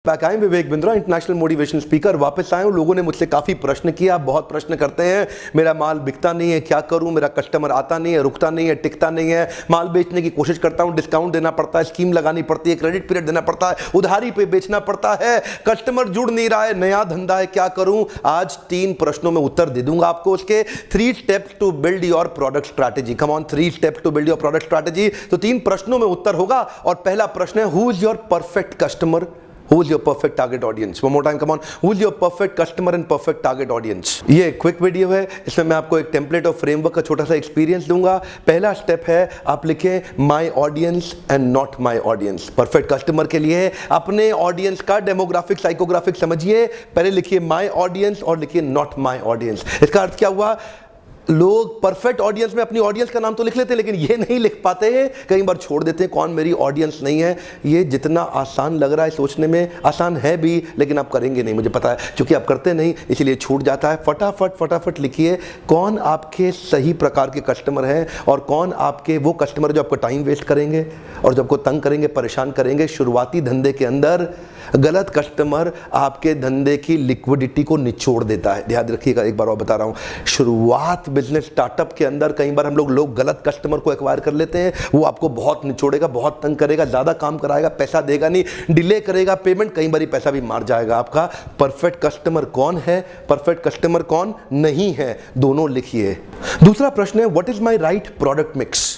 Back. I am Vivek Bindra, international motivation speaker. वापस आए हूं। लोगों ने मुझसे काफी प्रश्न किया, बहुत प्रश्न करते हैं, मेरा माल बिकता नहीं है, क्या करूं, मेरा कस्टमर आता नहीं है, रुकता नहीं है, टिकता नहीं है, माल बेचने की कोशिश करता हूं, डिस्काउंट देना पड़ता है, स्कीम लगानी पड़ती है, क्रेडिट पीरियड देना पड़ता है, उधारी पे बेचना पड़ता है, कस्टमर जुड़ नहीं रहा है, नया धंधा है, क्या करूं। आज 3 प्रश्नों में उत्तर दे दूंगा आपको, उसके 3 steps to build your product strategy. Come on, 3 steps to build your product strategy. तो 3 प्रश्नों में उत्तर होगा और पहला प्रश्न है, who is your perfect customer, who is your perfect target audience? One more time, come on. Who is your perfect customer and perfect target audience? ये quick video है, इसमें मैं आपको एक टेम्पलेट और फ्रेमवर्क का छोटा सा एक्सपीरियंस दूंगा। पहला स्टेप है, आप लिखें my audience and not my audience. Perfect customer के लिए अपने ऑडियंस का डेमोग्राफिक साइकोग्राफिक समझिए। पहले लिखिए माय ऑडियंस और लिखिए नॉट माय ऑडियंस। इसका अर्थ क्या हुआ? लोग परफेक्ट ऑडियंस में अपनी ऑडियंस का नाम तो लिख लेते हैं, लेकिन ये नहीं लिख पाते हैं, कई बार छोड़ देते हैं कौन मेरी ऑडियंस नहीं है। ये जितना आसान लग रहा है सोचने में, आसान है भी, लेकिन आप करेंगे नहीं, मुझे पता है, क्योंकि आप करते नहीं इसीलिए छूट जाता है। फटाफट लिखिए कौन आपके सही प्रकार के कस्टमर हैं और कौन आपके वो कस्टमर जो आपको टाइम वेस्ट करेंगे और जो आपको तंग करेंगे, परेशान करेंगे। शुरुआती धंधे के अंदर गलत कस्टमर आपके धंधे की लिक्विडिटी को निचोड़ देता है। ध्यान रखिएगा, एक बार और बता रहा हूं, शुरुआत बिजनेस स्टार्टअप के अंदर कई बार हम लोग गलत कस्टमर को एक्वायर कर लेते हैं। वो आपको बहुत निचोड़ेगा, बहुत तंग करेगा, ज्यादा काम कराएगा, पैसा देगा नहीं, डिले करेगा पेमेंट, कई बार पैसा भी मार जाएगा आपका। परफेक्ट कस्टमर कौन है, परफेक्ट कस्टमर कौन नहीं है, दोनों लिखिए। दूसरा प्रश्न है, what is my right product mix?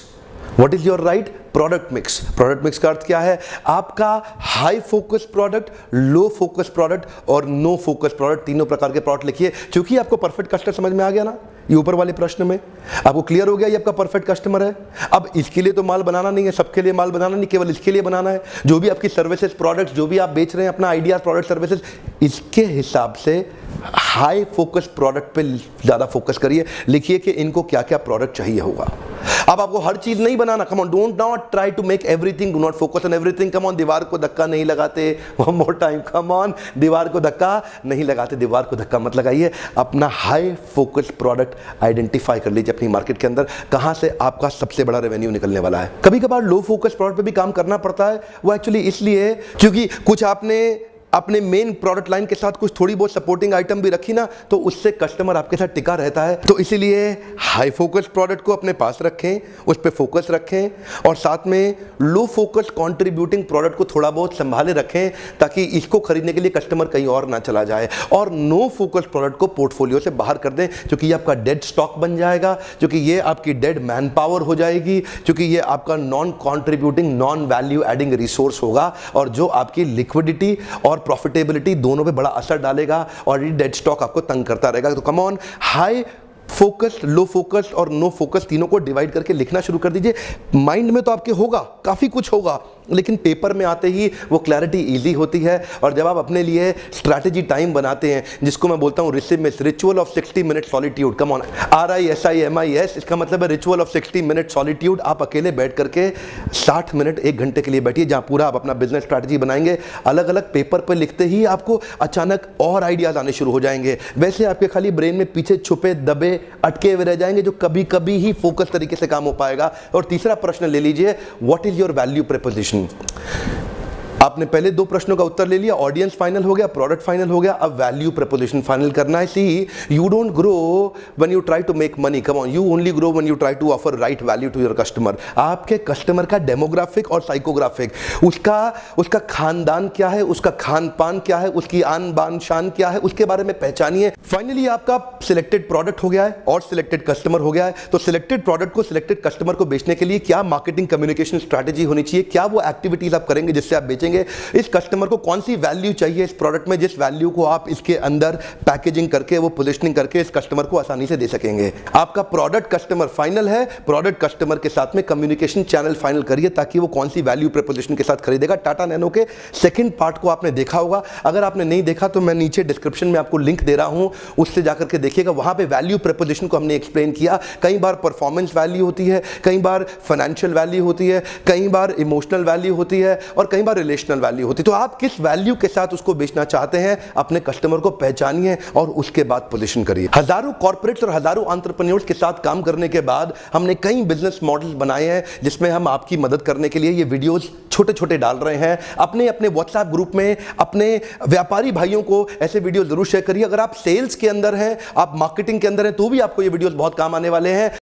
What is your right product mix? Product mix का अर्थ क्या है? आपका हाई फोकस प्रोडक्ट, लो फोकस प्रोडक्ट और नो फोकस प्रोडक्ट, तीनों प्रकार के प्रोडक्ट लिखिए। क्योंकि आपको परफेक्ट कस्टमर समझ में आ गया ना, ये ऊपर वाले प्रश्न में आपको क्लियर हो गया ये आपका परफेक्ट कस्टमर है। अब इसके लिए तो माल बनाना नहीं है, सबके लिए माल बनाना नहीं, केवल इसके लिए बनाना है। जो भी आपकी सर्विसेज प्रोडक्ट्स जो भी आप बेच रहे हैं, अपना आइडिया प्रोडक्ट सर्विसेज, इसके हिसाब से हाई फोकस प्रोडक्ट पे ज्यादा फोकस करिए। लिखिए कि इनको क्या क्या प्रोडक्ट चाहिए होगा। अब आपको हर चीज नहीं बनाना, come on, don't not try to make everything, do not focus on everything. Come on, दीवार को धक्का नहीं लगाते। One more time, come on, दीवार को धक्का नहीं लगाते, दीवार को धक्का मत लगाइए। अपना हाई फोकस प्रोडक्ट आइडेंटिफाई कर लीजिए अपनी मार्केट के अंदर, कहां से आपका सबसे बड़ा रेवेन्यू निकलने वाला है। कभी कभार लो फोकस प्रोडक्ट पे भी काम करना पड़ता है, वो एक्चुअली इसलिए क्योंकि कुछ आपने अपने मेन प्रोडक्ट लाइन के साथ कुछ थोड़ी बहुत सपोर्टिंग आइटम भी रखी ना, तो उससे कस्टमर आपके साथ टिका रहता है। तो इसीलिए हाई फोकस प्रोडक्ट को अपने पास रखें, उस पर फोकस रखें, और साथ में लो फोकस कंट्रीब्यूटिंग प्रोडक्ट को थोड़ा बहुत संभाले रखें, ताकि इसको खरीदने के लिए कस्टमर कहीं और ना चला जाए। और नो फोकस प्रोडक्ट को पोर्टफोलियो से बाहर कर दें, क्योंकि ये आपका डेड स्टॉक बन जाएगा, क्योंकि ये आपकी डेड मैन पावर हो जाएगी, क्योंकि ये आपका non contributing, non value adding resource होगा, और जो आपकी लिक्विडिटी और प्रॉफिटेबिलिटी दोनों पे बड़ा असर डालेगा, और ये डेड स्टॉक आपको तंग करता रहेगा। तो come on, high focus, low focus और नो फोकस तीनों को डिवाइड करके लिखना शुरू कर दीजिए। माइंड में तो आपके होगा, काफी कुछ होगा, लेकिन पेपर में आते ही वो क्लैरिटी इजी होती है। और जब आप अपने लिए स्ट्रैटेजी टाइम बनाते हैं, जिसको मैं बोलता हूं ritual of 60 minute solitude, come on, RISIMIS, इसका मतलब है रिचुअल ऑफ 60 मिनट सॉलिट्यूड। आप अकेले बैठ करके 60 मिनट, 1 घंटे के लिए बैठिए, जहां पूरा आप अपना बिजनेस स्ट्रैटेजी बनाएंगे। अलग अलग पेपर पर लिखते ही आपको अचानक और आइडियाज आने शुरू हो जाएंगे। वैसे आपके खाली ब्रेन में पीछे छुपे दबे अटके हुए रह जाएंगे, जो कभी कभी ही फोकस तरीके से काम हो पाएगा। और तीसरा प्रश्न ले लीजिए, what is your value proposition? आपने पहले 2 प्रश्नों का उत्तर ले लिया, ऑडियंस फाइनल हो गया, प्रोडक्ट फाइनल हो गया, अब वैल्यू प्रोपोजिशन फाइनल करना है। See, you don't grow when you try to make money, come on, you only grow when you try to offer right value to your customer. आपके customer का demographic और psychographic, उसका खानदान क्या है, उसका खान पान क्या है, उसकी आन बान शान क्या है, उसके बारे में पहचानिए। फाइनली आपका सिलेक्टेड प्रोडक्ट हो गया है और सिलेक्टेड कस्टमर हो गया है। तो सिलेक्टेड प्रोडक्ट को सिलेक्टेड कस्टमर को बेचने के लिए क्या मार्केटिंग कम्युनिकेशन स्ट्रैटेजी होनी चाहिए, क्या वो एक्टिविटीज आप करेंगे जिससे आप बेचेंगे, इस कस्टमर को कौन सी वैल्यू चाहिए इस प्रोडक्ट में, जिस वैल्यू को आप इसके अंदर पैकेजिंग करके, वो पोजीशनिंग करके इस कस्टमर को आसानी से दे सकेंगे। आपका प्रोडक्ट कस्टमर फाइनल है, प्रोडक्ट कस्टमर के साथ में कम्युनिकेशन चैनल फाइनल करिए, ताकि वो कौन सी वैल्यू प्रपोजिशन के साथ खरीदेगा। टाटा नैनो के सेकंड पार्ट को आपने देखा होगा, अगर आपने नहीं देखा तो मैं नीचे डिस्क्रिप्शन में आपको लिंक दे रहा हूं, उससे जाकर के देखिएगा। वहां पे वैल्यू प्रपोजिशन को हमने एक्सप्लेन किया। कई बार परफॉर्मेंस वैल्यू होती है, कई बार फाइनेंशियल वैल्यू होती है, कई बार इमोशनल वैल्यू होती है, और कई बार रिलेशन एडिशनल वैल्यू होती है। तो आप किस वैल्यू के साथ उसको बेचना चाहते हैं, अपने कस्टमर को पहचानिए और उसके बाद पोजीशन करिए। हजारों कॉर्पोरेट्स और हजारों एंटरप्रेन्योर्स के साथ काम करने के बाद हमने कई बिजनेस मॉडल बनाए हैं जिसमें हम आपकी मदद करने के लिए ये वीडियोस छोटे छोटे डाल रहे हैं। अपने अपने व्हाट्सएप ग्रुप में अपने व्यापारी भाइयों को ऐसे वीडियो जरूर शेयर करिए। अगर आप सेल्स के अंदर हैं, आप मार्केटिंग के अंदर हैं, तो भी आपको ये वीडियोस बहुत काम आने वाले हैं।